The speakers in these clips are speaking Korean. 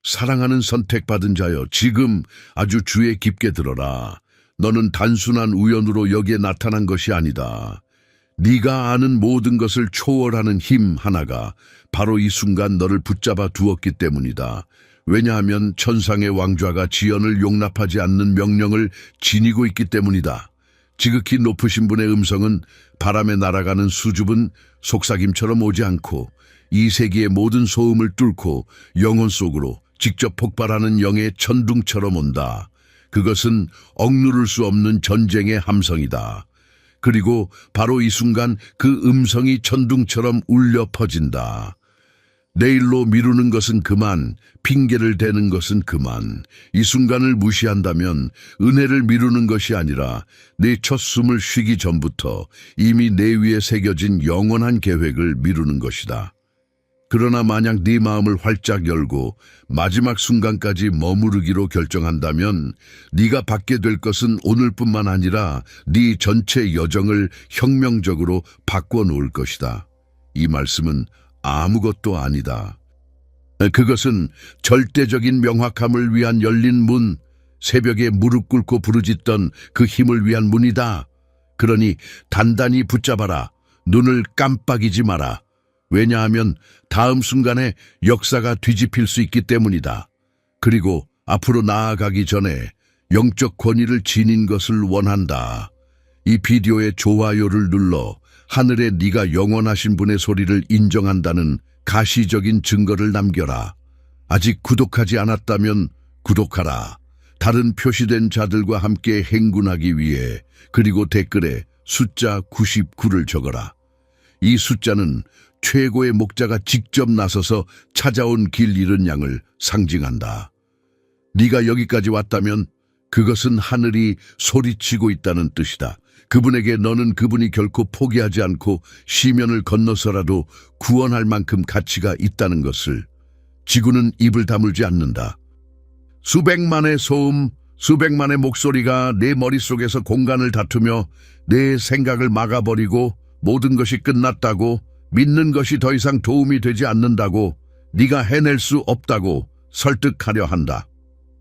사랑하는 선택받은 자여, 지금 아주 주의 깊게 들어라. 너는 단순한 우연으로 여기에 나타난 것이 아니다. 네가 아는 모든 것을 초월하는 힘 하나가 바로 이 순간 너를 붙잡아 두었기 때문이다. 왜냐하면 천상의 왕좌가 지연을 용납하지 않는 명령을 지니고 있기 때문이다. 지극히 높으신 분의 음성은 바람에 날아가는 수줍은 속삭임처럼 오지 않고 이 세계의 모든 소음을 뚫고 영혼 속으로 직접 폭발하는 영의 천둥처럼 온다. 그것은 억누를 수 없는 전쟁의 함성이다. 그리고 바로 이 순간 그 음성이 천둥처럼 울려 퍼진다. 내일로 미루는 것은 그만, 핑계를 대는 것은 그만. 이 순간을 무시한다면 은혜를 미루는 것이 아니라 네 첫 숨을 쉬기 전부터 이미 내 위에 새겨진 영원한 계획을 미루는 것이다. 그러나 만약 네 마음을 활짝 열고 마지막 순간까지 머무르기로 결정한다면 네가 받게 될 것은 오늘뿐만 아니라 네 전체 여정을 혁명적으로 바꿔놓을 것이다. 이 말씀은 아무것도 아니다. 그것은 절대적인 명확함을 위한 열린 문, 새벽에 무릎 꿇고 부르짖던 그 힘을 위한 문이다. 그러니 단단히 붙잡아라. 눈을 깜빡이지 마라. 왜냐하면 다음 순간에 역사가 뒤집힐 수 있기 때문이다. 그리고 앞으로 나아가기 전에 영적 권위를 지닌 것을 원한다. 이 비디오에 좋아요를 눌러 하늘에 네가 영원하신 분의 소리를 인정한다는 가시적인 증거를 남겨라. 아직 구독하지 않았다면 구독하라. 다른 표시된 자들과 함께 행군하기 위해. 그리고 댓글에 숫자 99를 적어라. 이 숫자는 최고의 목자가 직접 나서서 찾아온 길 잃은 양을 상징한다. 네가 여기까지 왔다면 그것은 하늘이 소리치고 있다는 뜻이다. 그분에게 너는 그분이 결코 포기하지 않고 시면을 건너서라도 구원할 만큼 가치가 있다는 것을. 지구는 입을 다물지 않는다. 수백만의 소음, 수백만의 목소리가 내 머릿속에서 공간을 다투며 내 생각을 막아버리고 모든 것이 끝났다고, 믿는 것이 더 이상 도움이 되지 않는다고, 네가 해낼 수 없다고 설득하려 한다.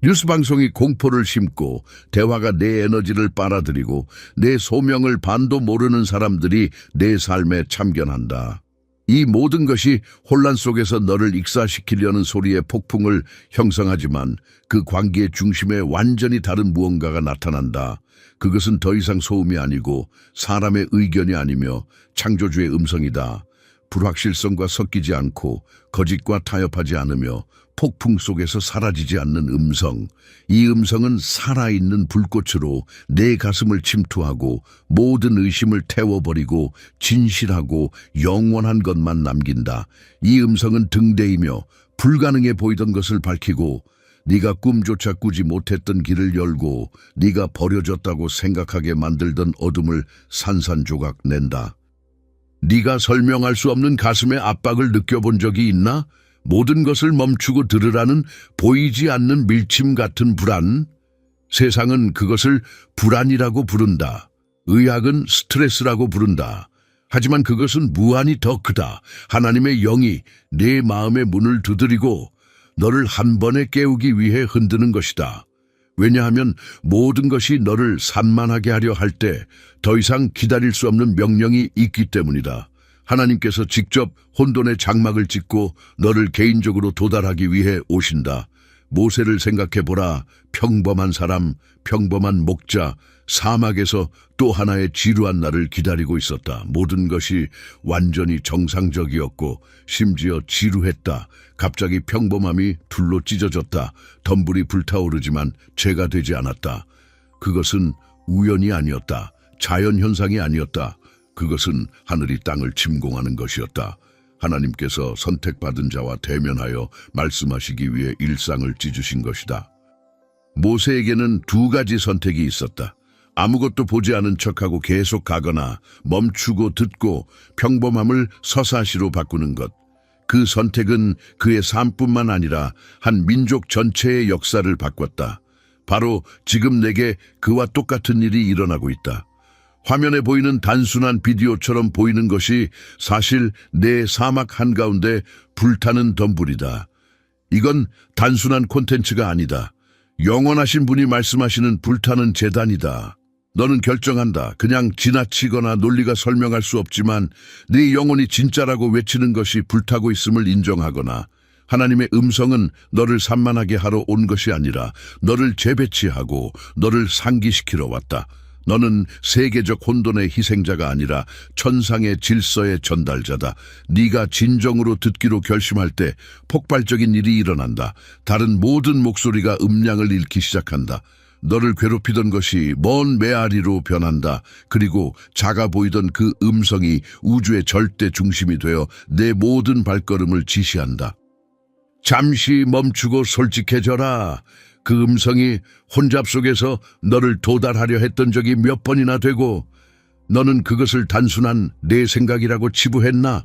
뉴스방송이 공포를 심고 대화가 내 에너지를 빨아들이고 내 소명을 반도 모르는 사람들이 내 삶에 참견한다. 이 모든 것이 혼란 속에서 너를 익사시키려는 소리의 폭풍을 형성하지만 그 관계의 중심에 완전히 다른 무언가가 나타난다. 그것은 더 이상 소음이 아니고 사람의 의견이 아니며 창조주의 음성이다. 불확실성과 섞이지 않고 거짓과 타협하지 않으며 폭풍 속에서 사라지지 않는 음성. 이 음성은 살아있는 불꽃으로 내 가슴을 침투하고 모든 의심을 태워버리고 진실하고 영원한 것만 남긴다. 이 음성은 등대이며 불가능해 보이던 것을 밝히고 네가 꿈조차 꾸지 못했던 길을 열고 네가 버려졌다고 생각하게 만들던 어둠을 산산조각 낸다. 네가 설명할 수 없는 가슴의 압박을 느껴본 적이 있나? 모든 것을 멈추고 들으라는 보이지 않는 밀침 같은 불안. 세상은 그것을 불안이라고 부른다. 의학은 스트레스라고 부른다. 하지만 그것은 무한히 더 크다. 하나님의 영이 내 마음의 문을 두드리고 너를 한 번에 깨우기 위해 흔드는 것이다. 왜냐하면 모든 것이 너를 산만하게 하려 할 때 더 이상 기다릴 수 없는 명령이 있기 때문이다. 하나님께서 직접 혼돈의 장막을 찢고 너를 개인적으로 도달하기 위해 오신다. 모세를 생각해보라. 평범한 사람, 평범한 목자, 사막에서 또 하나의 지루한 날을 기다리고 있었다. 모든 것이 완전히 정상적이었고 심지어 지루했다. 갑자기 평범함이 둘로 찢어졌다. 덤불이 불타오르지만 죄가 되지 않았다. 그것은 우연이 아니었다. 자연현상이 아니었다. 그것은 하늘이 땅을 침공하는 것이었다. 하나님께서 선택받은 자와 대면하여 말씀하시기 위해 일상을 찢으신 것이다. 모세에게는 두 가지 선택이 있었다. 아무것도 보지 않은 척하고 계속 가거나 멈추고 듣고 평범함을 서사시로 바꾸는 것. 그 선택은 그의 삶뿐만 아니라 한 민족 전체의 역사를 바꿨다. 바로 지금 내게 그와 똑같은 일이 일어나고 있다. 화면에 보이는 단순한 비디오처럼 보이는 것이 사실 내 사막 한가운데 불타는 덤불이다. 이건 단순한 콘텐츠가 아니다. 영원하신 분이 말씀하시는 불타는 재단이다. 너는 결정한다. 그냥 지나치거나 논리가 설명할 수 없지만 네 영혼이 진짜라고 외치는 것이 불타고 있음을 인정하거나 하나님의 음성은 너를 산만하게 하러 온 것이 아니라 너를 재배치하고 너를 상기시키러 왔다. 너는 세계적 혼돈의 희생자가 아니라 천상의 질서의 전달자다. 네가 진정으로 듣기로 결심할 때 폭발적인 일이 일어난다. 다른 모든 목소리가 음량을 잃기 시작한다. 너를 괴롭히던 것이 먼 메아리로 변한다. 그리고 작아 보이던 그 음성이 우주의 절대 중심이 되어 내 모든 발걸음을 지시한다. 잠시 멈추고 솔직해져라. 그 음성이 혼잡 속에서 너를 도달하려 했던 적이 몇 번이나 되고 너는 그것을 단순한 내 생각이라고 치부했나?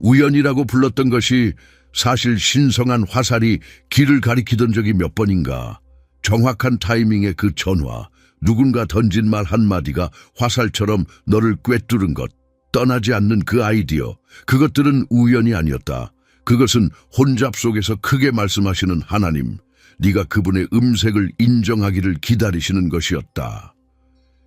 우연이라고 불렀던 것이 사실 신성한 화살이 길을 가리키던 적이 몇 번인가? 정확한 타이밍의 그 전화, 누군가 던진 말 한마디가 화살처럼 너를 꿰뚫은 것, 떠나지 않는 그 아이디어, 그것들은 우연이 아니었다. 그것은 혼잡 속에서 크게 말씀하시는 하나님, 네가 그분의 음색을 인정하기를 기다리시는 것이었다.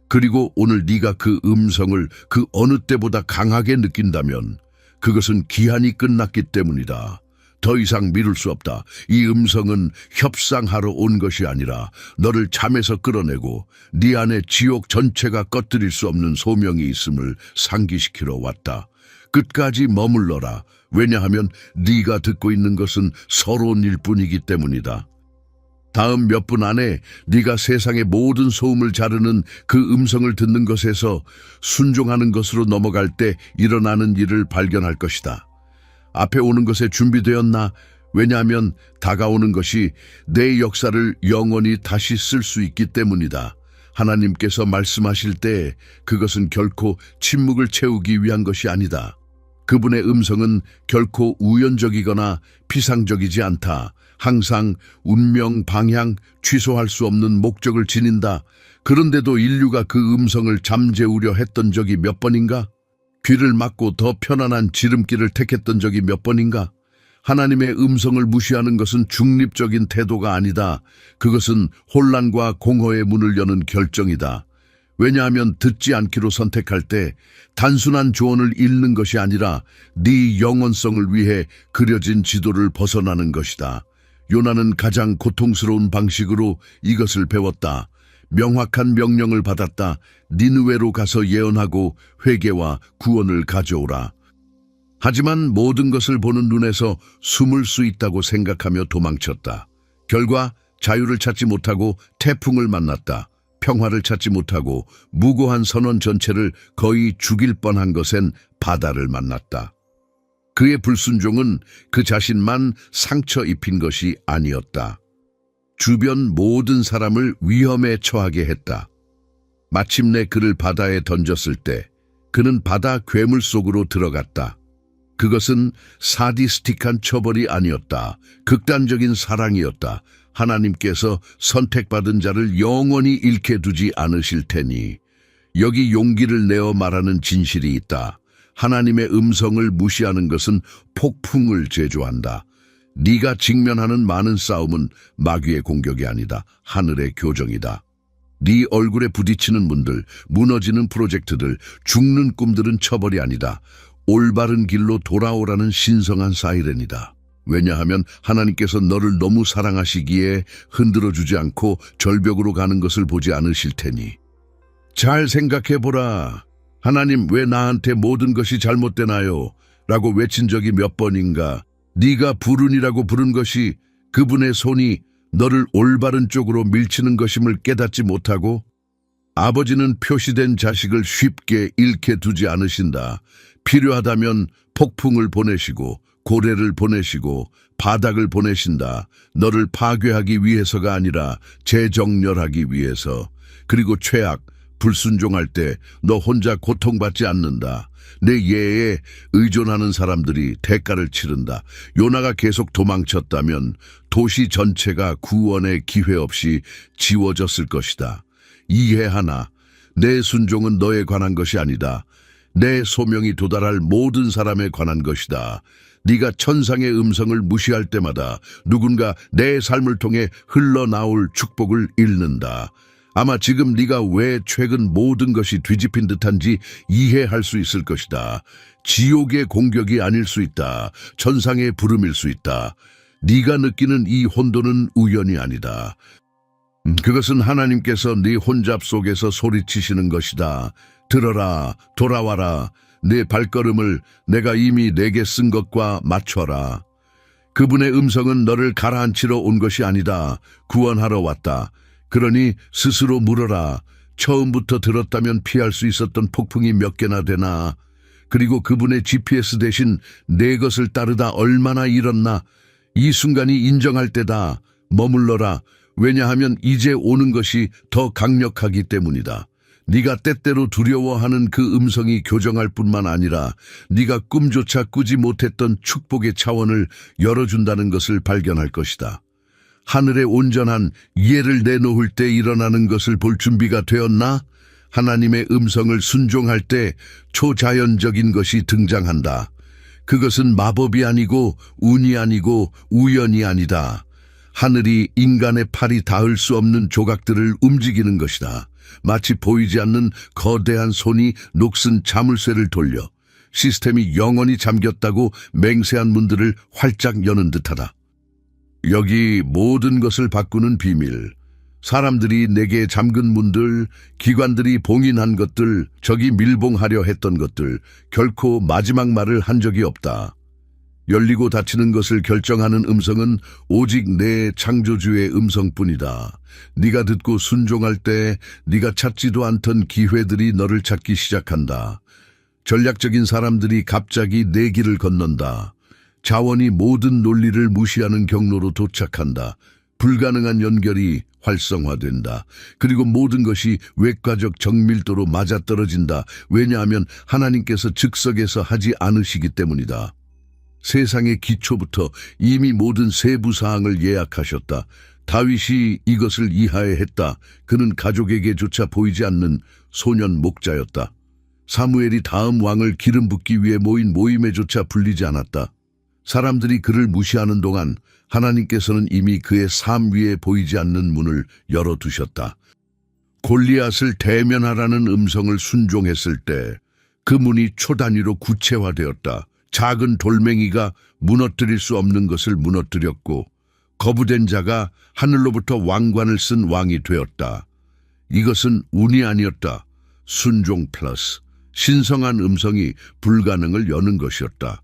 그리고 오늘 네가 그 음성을 그 어느 때보다 강하게 느낀다면 그것은 기한이 끝났기 때문이다. 더 이상 미룰 수 없다. 이 음성은 협상하러 온 것이 아니라 너를 잠에서 끌어내고 네 안에 지옥 전체가 꺼뜨릴 수 없는 소명이 있음을 상기시키러 왔다. 끝까지 머물러라. 왜냐하면 네가 듣고 있는 것은 서러운 일뿐이기 때문이다. 다음 몇 분 안에 네가 세상의 모든 소음을 자르는 그 음성을 듣는 것에서 순종하는 것으로 넘어갈 때 일어나는 일을 발견할 것이다. 앞에 오는 것에 준비되었나? 왜냐하면 다가오는 것이 내 역사를 영원히 다시 쓸 수 있기 때문이다. 하나님께서 말씀하실 때 그것은 결코 침묵을 채우기 위한 것이 아니다. 그분의 음성은 결코 우연적이거나 피상적이지 않다. 항상 운명, 방향, 취소할 수 없는 목적을 지닌다. 그런데도 인류가 그 음성을 잠재우려 했던 적이 몇 번인가? 귀를 막고 더 편안한 지름길을 택했던 적이 몇 번인가? 하나님의 음성을 무시하는 것은 중립적인 태도가 아니다. 그것은 혼란과 공허의 문을 여는 결정이다. 왜냐하면 듣지 않기로 선택할 때 단순한 조언을 잃는 것이 아니라 네 영원성을 위해 그려진 지도를 벗어나는 것이다. 요나는 가장 고통스러운 방식으로 이것을 배웠다. 명확한 명령을 받았다. 니느웨로 가서 예언하고 회개와 구원을 가져오라. 하지만 모든 것을 보는 눈에서 숨을 수 있다고 생각하며 도망쳤다. 결과 자유를 찾지 못하고 태풍을 만났다. 평화를 찾지 못하고 무고한 선원 전체를 거의 죽일 뻔한 것엔 바다를 만났다. 그의 불순종은 그 자신만 상처 입힌 것이 아니었다. 주변 모든 사람을 위험에 처하게 했다. 마침내 그를 바다에 던졌을 때 그는 바다 괴물 속으로 들어갔다. 그것은 사디스틱한 처벌이 아니었다. 극단적인 사랑이었다. 하나님께서 선택받은 자를 영원히 잃게 두지 않으실 테니 여기 용기를 내어 말하는 진실이 있다. 하나님의 음성을 무시하는 것은 폭풍을 제조한다. 네가 직면하는 많은 싸움은 마귀의 공격이 아니다. 하늘의 교정이다. 네 얼굴에 부딪히는 문들, 무너지는 프로젝트들, 죽는 꿈들은 처벌이 아니다. 올바른 길로 돌아오라는 신성한 사이렌이다. 왜냐하면 하나님께서 너를 너무 사랑하시기에 흔들어주지 않고 절벽으로 가는 것을 보지 않으실 테니. 잘 생각해보라. 하나님, 왜 나한테 모든 것이 잘못되나요? 라고 외친 적이 몇 번인가? 네가 불운이라고 부른 것이 그분의 손이 너를 올바른 쪽으로 밀치는 것임을 깨닫지 못하고 아버지는 표시된 자식을 쉽게 잃게 두지 않으신다. 필요하다면 폭풍을 보내시고 고래를 보내시고 바닥을 보내신다. 너를 파괴하기 위해서가 아니라 재정렬하기 위해서. 그리고 최악, 불순종할 때 너 혼자 고통받지 않는다. 내 예에 의존하는 사람들이 대가를 치른다. 요나가 계속 도망쳤다면 도시 전체가 구원의 기회 없이 지워졌을 것이다. 이해하나? 내 순종은 너에 관한 것이 아니다. 내 소명이 도달할 모든 사람에 관한 것이다. 네가 천상의 음성을 무시할 때마다 누군가 내 삶을 통해 흘러나올 축복을 잃는다. 아마 지금 네가 왜 최근 모든 것이 뒤집힌 듯한지 이해할 수 있을 것이다. 지옥의 공격이 아닐 수 있다. 천상의 부름일 수 있다. 네가 느끼는 이 혼돈은 우연이 아니다. 그것은 하나님께서 네 혼잡 속에서 소리치시는 것이다. 들어라, 돌아와라. 내 발걸음을 내가 이미 내게 쓴 것과 맞춰라. 그분의 음성은 너를 가라앉히러 온 것이 아니다. 구원하러 왔다. 그러니 스스로 물어라. 처음부터 들었다면 피할 수 있었던 폭풍이 몇 개나 되나? 그리고 그분의 GPS 대신 내 것을 따르다 얼마나 잃었나? 이 순간이 인정할 때다. 머물러라. 왜냐하면 이제 오는 것이 더 강력하기 때문이다. 네가 때때로 두려워하는 그 음성이 교정할 뿐만 아니라 네가 꿈조차 꾸지 못했던 축복의 차원을 열어준다는 것을 발견할 것이다. 하늘의 온전한 예를 내놓을 때 일어나는 것을 볼 준비가 되었나? 하나님의 음성을 순종할 때 초자연적인 것이 등장한다. 그것은 마법이 아니고 운이 아니고 우연이 아니다. 하늘이 인간의 팔이 닿을 수 없는 조각들을 움직이는 것이다. 마치 보이지 않는 거대한 손이 녹슨 자물쇠를 돌려 시스템이 영원히 잠겼다고 맹세한 문들을 활짝 여는 듯하다. 여기 모든 것을 바꾸는 비밀. 사람들이 내게 잠근 문들, 기관들이 봉인한 것들, 적이 밀봉하려 했던 것들, 결코 마지막 말을 한 적이 없다. 열리고 닫히는 것을 결정하는 음성은 오직 내 창조주의 음성뿐이다. 네가 듣고 순종할 때 네가 찾지도 않던 기회들이 너를 찾기 시작한다. 전략적인 사람들이 갑자기 내 길을 건넌다. 자원이 모든 논리를 무시하는 경로로 도착한다. 불가능한 연결이 활성화된다. 그리고 모든 것이 외과적 정밀도로 맞아떨어진다. 왜냐하면 하나님께서 즉석에서 하지 않으시기 때문이다. 세상의 기초부터 이미 모든 세부 사항을 예약하셨다. 다윗이 이것을 이하했다. 그는 가족에게조차 보이지 않는 소년 목자였다. 사무엘이 다음 왕을 기름 붓기 위해 모인 모임에조차 불리지 않았다. 사람들이 그를 무시하는 동안 하나님께서는 이미 그의 삶 위에 보이지 않는 문을 열어두셨다. 골리앗을 대면하라는 음성을 순종했을 때 그 문이 초단위로 구체화되었다. 작은 돌멩이가 무너뜨릴 수 없는 것을 무너뜨렸고 거부된 자가 하늘로부터 왕관을 쓴 왕이 되었다. 이것은 운이 아니었다. 순종 플러스 신성한 음성이 불가능을 여는 것이었다.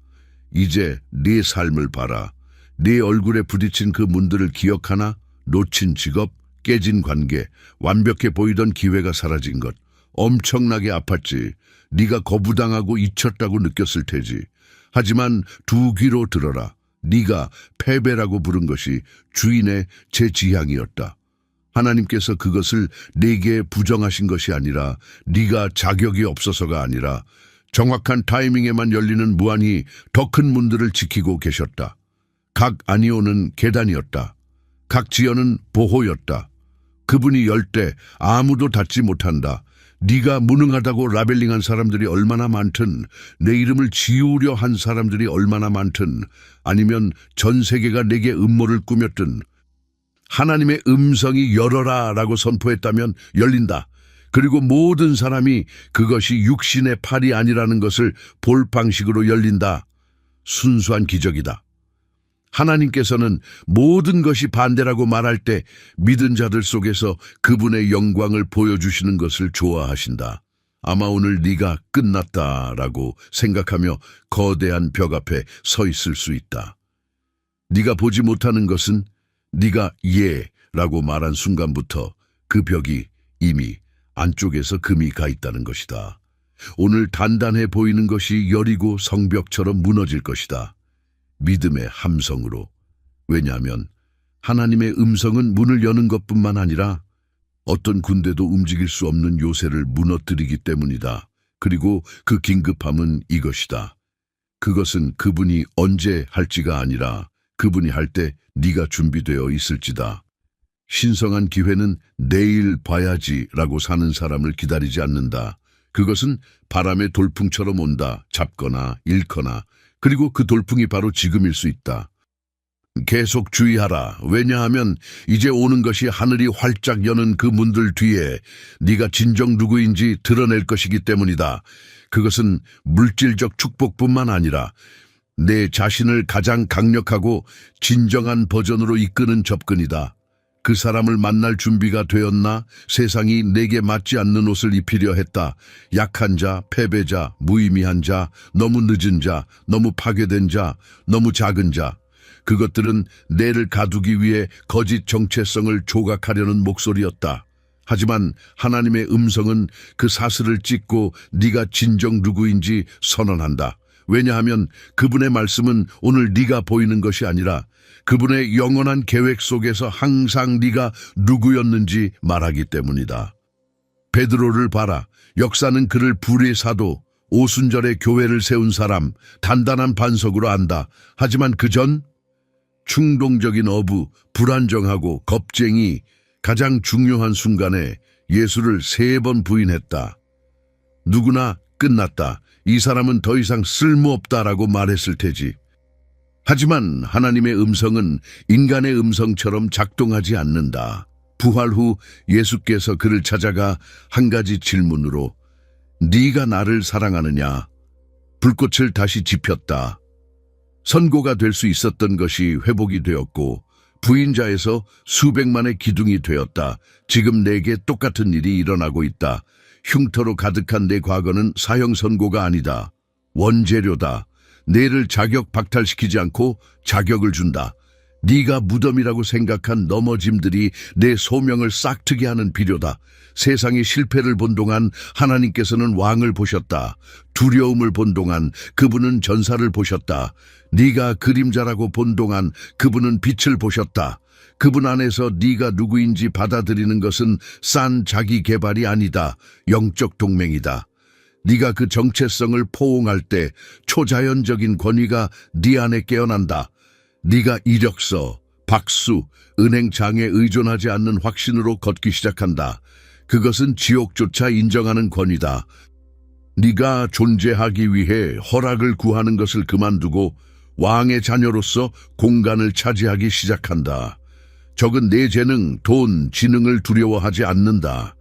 이제 네 삶을 봐라. 네 얼굴에 부딪힌 그 문들을 기억하나? 놓친 직업, 깨진 관계, 완벽해 보이던 기회가 사라진 것. 엄청나게 아팠지. 네가 거부당하고 잊혔다고 느꼈을 테지. 하지만 두 귀로 들어라. 네가 패배라고 부른 것이 주인의 제 지향이었다. 하나님께서 그것을 네게 부정하신 것이 아니라 네가 자격이 없어서가 아니라 정확한 타이밍에만 열리는 무한히 더 큰 문들을 지키고 계셨다. 각 아니오는 계단이었다. 각 지연은 보호였다. 그분이 열 때 아무도 닿지 못한다. 네가 무능하다고 라벨링한 사람들이 얼마나 많든, 내 이름을 지우려 한 사람들이 얼마나 많든, 아니면 전 세계가 내게 음모를 꾸몄든, 하나님의 음성이 열어라 라고 선포했다면 열린다. 그리고 모든 사람이 그것이 육신의 팔이 아니라는 것을 볼 방식으로 열린다. 순수한 기적이다. 하나님께서는 모든 것이 반대라고 말할 때 믿은 자들 속에서 그분의 영광을 보여주시는 것을 좋아하신다. 아마 오늘 네가 끝났다라고 생각하며 거대한 벽 앞에 서 있을 수 있다. 네가 보지 못하는 것은 네가 예라고 말한 순간부터 그 벽이 이미 안쪽에서 금이 가 있다는 것이다. 오늘 단단해 보이는 것이 여리고 성벽처럼 무너질 것이다. 믿음의 함성으로. 왜냐하면 하나님의 음성은 문을 여는 것뿐만 아니라 어떤 군대도 움직일 수 없는 요새를 무너뜨리기 때문이다. 그리고 그 긴급함은 이것이다. 그것은 그분이 언제 할지가 아니라 그분이 할 때 네가 준비되어 있을지다. 신성한 기회는 내일 봐야지라고 사는 사람을 기다리지 않는다. 그것은 바람의 돌풍처럼 온다. 잡거나 잃거나. 그리고 그 돌풍이 바로 지금일 수 있다. 계속 주의하라. 왜냐하면 이제 오는 것이 하늘이 활짝 여는 그 문들 뒤에 네가 진정 누구인지 드러낼 것이기 때문이다. 그것은 물질적 축복뿐만 아니라 내 자신을 가장 강력하고 진정한 버전으로 이끄는 접근이다. 그 사람을 만날 준비가 되었나? 세상이 내게 맞지 않는 옷을 입히려 했다. 약한 자, 패배자, 무의미한 자, 너무 늦은 자, 너무 파괴된 자, 너무 작은 자. 그것들은 내를 가두기 위해 거짓 정체성을 조각하려는 목소리였다. 하지만 하나님의 음성은 그 사슬을 찢고 네가 진정 누구인지 선언한다. 왜냐하면 그분의 말씀은 오늘 네가 보이는 것이 아니라 그분의 영원한 계획 속에서 항상 네가 누구였는지 말하기 때문이다. 베드로를 봐라. 역사는 그를 불의 사도, 오순절에 교회를 세운 사람, 단단한 반석으로 안다. 하지만 그전 충동적인 어부, 불안정하고 겁쟁이, 가장 중요한 순간에 예수를 3번 부인했다. 누구나 끝났다. 이 사람은 더 이상 쓸모없다라고 말했을 테지. 하지만 하나님의 음성은 인간의 음성처럼 작동하지 않는다. 부활 후 예수께서 그를 찾아가 한 가지 질문으로 네가 나를 사랑하느냐? 불꽃을 다시 지폈다. 선고가 될 수 있었던 것이 회복이 되었고 부인자에서 수백만의 기둥이 되었다. 지금 내게 똑같은 일이 일어나고 있다. 흉터로 가득한 내 과거는 사형 선고가 아니다. 원재료다. 내를 자격 박탈시키지 않고 자격을 준다. 네가 무덤이라고 생각한 넘어짐들이 내 소명을 싹트게 하는 비료다. 세상의 실패를 본 동안 하나님께서는 왕을 보셨다. 두려움을 본 동안 그분은 전사를 보셨다. 네가 그림자라고 본 동안 그분은 빛을 보셨다. 그분 안에서 네가 누구인지 받아들이는 것은 싼 자기 개발이 아니다. 영적 동맹이다. 네가 그 정체성을 포옹할 때 초자연적인 권위가 네 안에 깨어난다. 네가 이력서, 박수, 은행장에 의존하지 않는 확신으로 걷기 시작한다. 그것은 지옥조차 인정하는 권위다. 네가 존재하기 위해 허락을 구하는 것을 그만두고 왕의 자녀로서 공간을 차지하기 시작한다. 적은 내 재능, 돈, 지능을 두려워하지 않는다.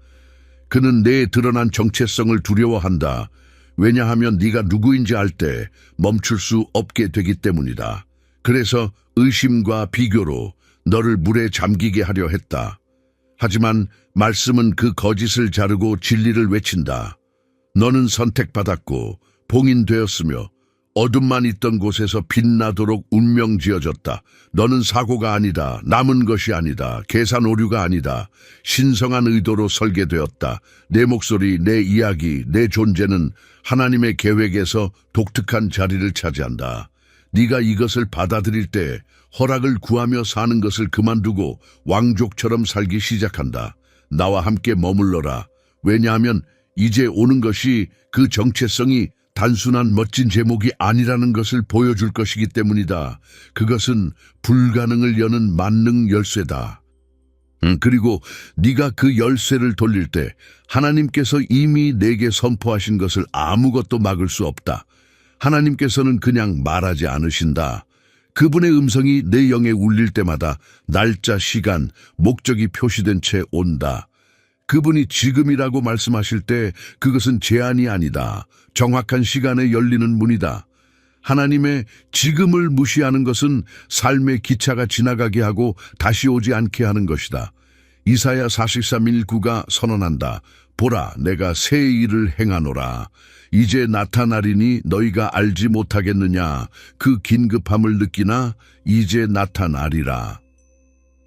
그는 내 드러난 정체성을 두려워한다. 왜냐하면 네가 누구인지 알 때 멈출 수 없게 되기 때문이다. 그래서 의심과 비교로 너를 물에 잠기게 하려 했다. 하지만 말씀은 그 거짓을 자르고 진리를 외친다. 너는 선택받았고 봉인되었으며 어둠만 있던 곳에서 빛나도록 운명 지어졌다. 너는 사고가 아니다. 남은 것이 아니다. 계산 오류가 아니다. 신성한 의도로 설계되었다. 내 목소리, 내 이야기, 내 존재는 하나님의 계획에서 독특한 자리를 차지한다. 네가 이것을 받아들일 때 허락을 구하며 사는 것을 그만두고 왕족처럼 살기 시작한다. 나와 함께 머물러라. 왜냐하면 이제 오는 것이 그 정체성이 단순한 멋진 제목이 아니라는 것을 보여줄 것이기 때문이다. 그것은 불가능을 여는 만능 열쇠다. 그리고 네가 그 열쇠를 돌릴 때 하나님께서 이미 내게 선포하신 것을 아무것도 막을 수 없다. 하나님께서는 그냥 말하지 않으신다. 그분의 음성이 내 영에 울릴 때마다 날짜, 시간, 목적이 표시된 채 온다. 그분이 지금이라고 말씀하실 때 그것은 제한이 아니다. 정확한 시간에 열리는 문이다. 하나님의 지금을 무시하는 것은 삶의 기차가 지나가게 하고 다시 오지 않게 하는 것이다. 이사야 43:1-9가 선언한다. 보라, 내가 새 일을 행하노라. 이제 나타나리니 너희가 알지 못하겠느냐. 그 긴급함을 느끼나 이제 나타나리라.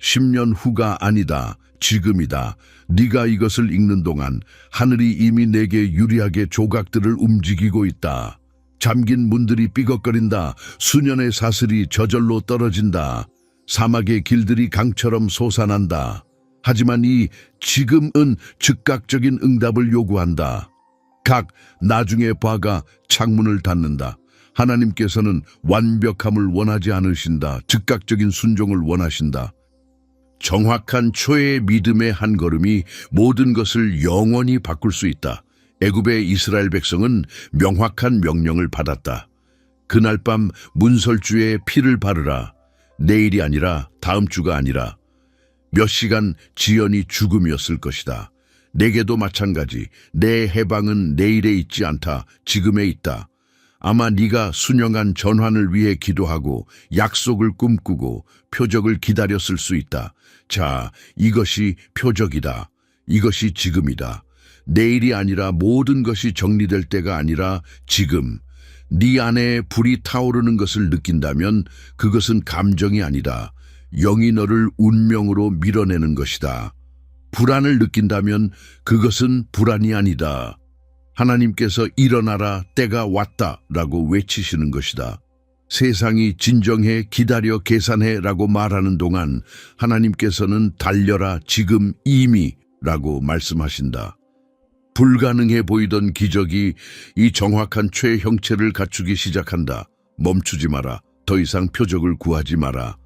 10년 후가 아니다. 지금이다. 네가 이것을 읽는 동안 하늘이 이미 내게 유리하게 조각들을 움직이고 있다. 잠긴 문들이 삐걱거린다. 수년의 사슬이 저절로 떨어진다. 사막의 길들이 강처럼 솟아난다. 하지만 이 지금은 즉각적인 응답을 요구한다. 각 나중에 봐가 창문을 닫는다. 하나님께서는 완벽함을 원하지 않으신다. 즉각적인 순종을 원하신다. 정확한 초의 믿음의 한 걸음이 모든 것을 영원히 바꿀 수 있다. 애굽의 이스라엘 백성은 명확한 명령을 받았다. 그날 밤 문설주에 피를 바르라. 내일이 아니라 다음 주가 아니라 몇 시간 지연이 죽음이었을 것이다. 내게도 마찬가지. 내 해방은 내일에 있지 않다. 지금에 있다. 아마 네가 순영한 전환을 위해 기도하고 약속을 꿈꾸고 표적을 기다렸을 수 있다. 자, 이것이 표적이다. 이것이 지금이다. 내일이 아니라 모든 것이 정리될 때가 아니라 지금. 네 안에 불이 타오르는 것을 느낀다면 그것은 감정이 아니다. 영이 너를 운명으로 밀어내는 것이다. 불안을 느낀다면 그것은 불안이 아니다. 하나님께서 일어나라, 때가 왔다라고 외치시는 것이다. 세상이 진정해, 기다려, 계산해라고 말하는 동안 하나님께서는 달려라, 지금 이미라고 말씀하신다. 불가능해 보이던 기적이 이 정확한 최형체를 갖추기 시작한다. 멈추지 마라. 더 이상 표적을 구하지 마라.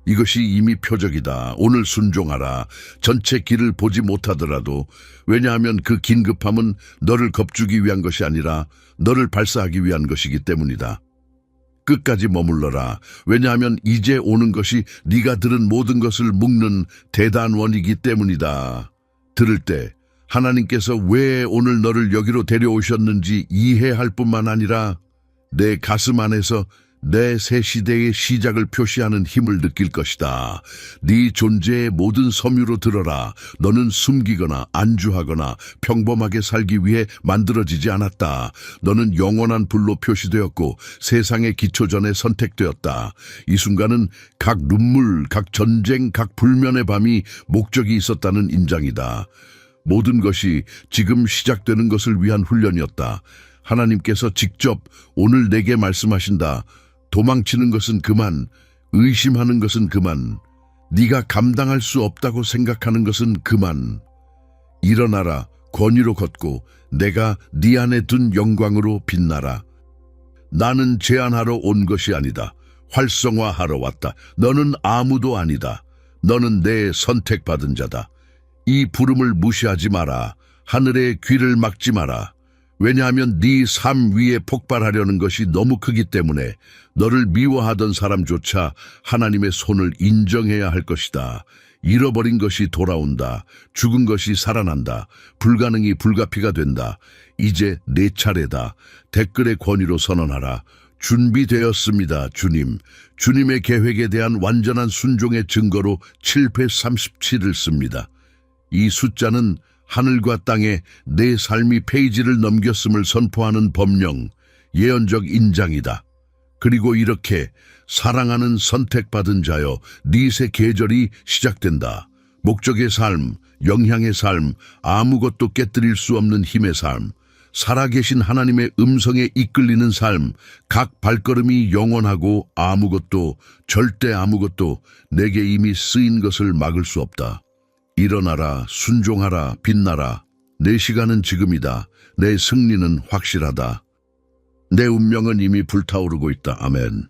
이것이 이미 표적이다. 오늘 순종하라. 전체 길을 보지 못하더라도. 왜냐하면 그 긴급함은 너를 겁주기 위한 것이 아니라 너를 발사하기 위한 것이기 때문이다. 끝까지 머물러라. 왜냐하면 이제 오는 것이 네가 들은 모든 것을 묶는 대단원이기 때문이다. 들을 때 하나님께서 왜 오늘 너를 여기로 데려오셨는지 이해할 뿐만 아니라 내 가슴 안에서 내 새 시대의 시작을 표시하는 힘을 느낄 것이다. 네 존재의 모든 섬유로 들어라. 너는 숨기거나 안주하거나 평범하게 살기 위해 만들어지지 않았다. 너는 영원한 불로 표시되었고 세상의 기초전에 선택되었다. 이 순간은 각 눈물, 각 전쟁, 각 불면의 밤이 목적이 있었다는 인장이다. 모든 것이 지금 시작되는 것을 위한 훈련이었다. 하나님께서 직접 오늘 내게 말씀하신다. 도망치는 것은 그만, 의심하는 것은 그만, 네가 감당할 수 없다고 생각하는 것은 그만. 일어나라, 권위로 걷고 내가 네 안에 둔 영광으로 빛나라. 나는 제안하러 온 것이 아니다. 활성화하러 왔다. 너는 아무도 아니다. 너는 내 선택받은 자다. 이 부름을 무시하지 마라. 하늘의 귀를 막지 마라. 왜냐하면 네 삶 위에 폭발하려는 것이 너무 크기 때문에 너를 미워하던 사람조차 하나님의 손을 인정해야 할 것이다. 잃어버린 것이 돌아온다. 죽은 것이 살아난다. 불가능이 불가피가 된다. 이제 내 차례다. 댓글의 권위로 선언하라. 준비되었습니다, 주님. 주님의 계획에 대한 완전한 순종의 증거로 737을 씁니다. 이 숫자는 하늘과 땅에 내 삶이 페이지를 넘겼음을 선포하는 법령, 예언적 인장이다. 그리고 이렇게 사랑하는 선택받은 자여, 네 새 계절이 시작된다. 목적의 삶, 영향의 삶, 아무것도 깨뜨릴 수 없는 힘의 삶, 살아계신 하나님의 음성에 이끌리는 삶, 각 발걸음이 영원하고 아무것도, 절대 아무것도 내게 이미 쓰인 것을 막을 수 없다. 일어나라, 순종하라, 빛나라. 내 시간은 지금이다. 내 승리는 확실하다. 내 운명은 이미 불타오르고 있다. 아멘.